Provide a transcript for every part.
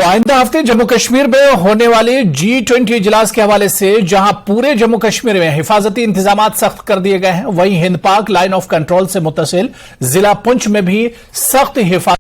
तो आइंदा हफ्ते जम्मू कश्मीर में होने वाले G20 इजलास के हवाले से जहां पूरे जम्मू कश्मीर में हिफाजती इंतजाम सख्त कर दिए गए हैं, वहीं हिंद पाक लाइन ऑफ कंट्रोल से मुत्तसिल जिला पुंछ में भी सख्त हिफाजत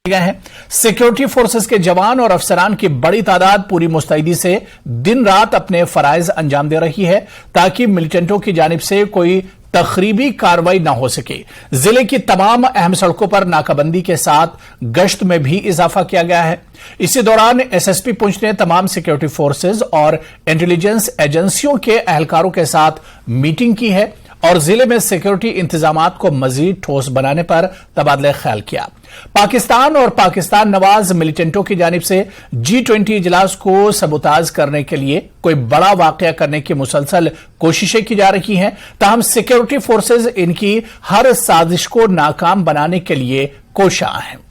गए हैं। सिक्योरिटी फोर्सेस के जवान और अफसरान की बड़ी तादाद पूरी मुस्तैदी से दिन रात अपने फराइज अंजाम दे रही है ताकि मिलिटेंटों की जानिब से कोई तखरीबी कार्रवाई न हो सके। जिले की तमाम अहम सड़कों पर नाकाबंदी के साथ गश्त में भी इजाफा किया गया है। इसी दौरान एसएसपी पुंछ ने तमाम सिक्योरिटी फोर्सेस और इंटेलिजेंस एजेंसियों के अहलकारों के साथ मीटिंग की है और जिले में सिक्योरिटी इंतजामात को मजीद ठोस बनाने पर तबादला ख्याल किया। पाकिस्तान और पाकिस्तान नवाज मिलिटेंटों की जानिब से G20 इजलास को सबूताज करने के लिए कोई बड़ा वाकया करने की मुसलसल कोशिशें की जा रही हैं, ताहम सिक्योरिटी फोर्सेज इनकी हर साजिश को नाकाम बनाने के लिए कोशां हैं।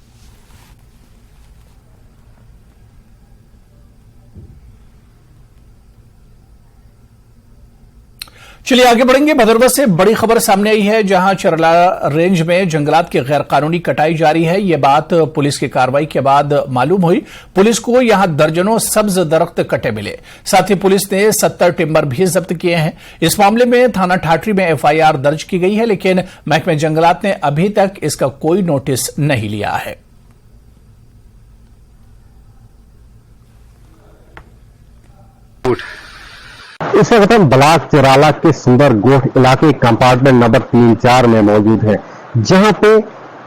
चलिए आगे बढ़ेंगे। भदरवा से बड़ी खबर सामने आई है, जहां चरला रेंज में जंगलात की गैर कानूनी कटाई जारी है। यह बात पुलिस की कार्रवाई के बाद मालूम हुई। पुलिस को यहां दर्जनों सब्ज दरख्त कटे मिले। साथ ही पुलिस ने 70 टिम्बर भी जब्त किए हैं। इस मामले में थाना ठाठरी में FIR दर्ज की गई है, लेकिन महकमे जंगलात ने अभी तक इसका कोई नोटिस नहीं लिया है। इस वक्त हम ब्लॉक चिराला के सुंदर गोठ इलाके कंपार्टमेंट नंबर 3-4 में मौजूद है, जहां पे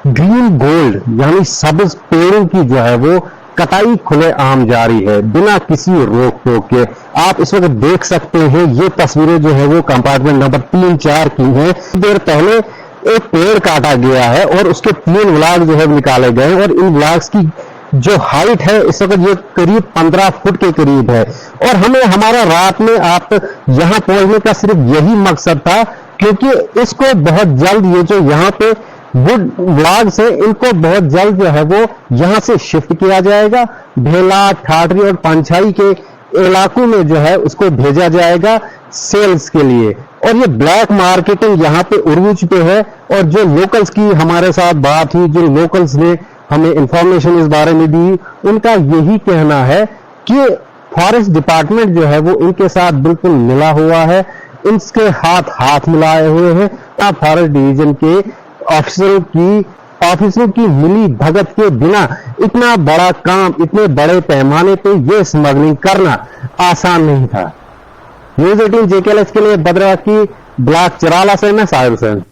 ग्रीन गोल्ड यानी सब्ज पेड़ों की जो है वो कटाई खुले आम जारी है बिना किसी रोक टोक के। आप इस वक्त देख सकते हैं, ये तस्वीरें जो है वो कंपार्टमेंट नंबर 3-4 की हैं। देर पहले एक पेड़ काटा गया है और उसके 3 व्लॉग जो है निकाले गए और इन व्लॉग्स की जो हाइट है इस वक्त ये करीब 15 फुट के करीब है। और हमें हमारा रात में आप यहां पहुंचने का सिर्फ यही मकसद था, क्योंकि इसको बहुत जल्द ये जो यहाँ पे वुड व्लॉग्स है इनको बहुत जल्द जो है वो यहां से शिफ्ट किया जाएगा। भेला, ठाठरी और पंछाई के इलाकों में जो है उसको भेजा जाएगा सेल्स के लिए। और ये ब्लैक मार्केटिंग यहाँ पे उरूज पे है। और जो लोकल्स की हमारे साथ बात हुई, जो लोकल्स ने हमें इंफॉर्मेशन इस बारे में दी, उनका यही कहना है कि फॉरेस्ट डिपार्टमेंट जो है वो इनके साथ बिल्कुल मिला हुआ है, इनके हाथ मिलाए हुए हैं। फॉरेस्ट डिवीजन के ऑफिसरों की मिली भगत के बिना इतना बड़ा काम इतने बड़े पैमाने पे ये स्मगलिंग करना आसान नहीं था। न्यूज़ 18 JKLS के लिए भद्रवा की ब्लॉक चिराला से मैं साहिल हुसैन।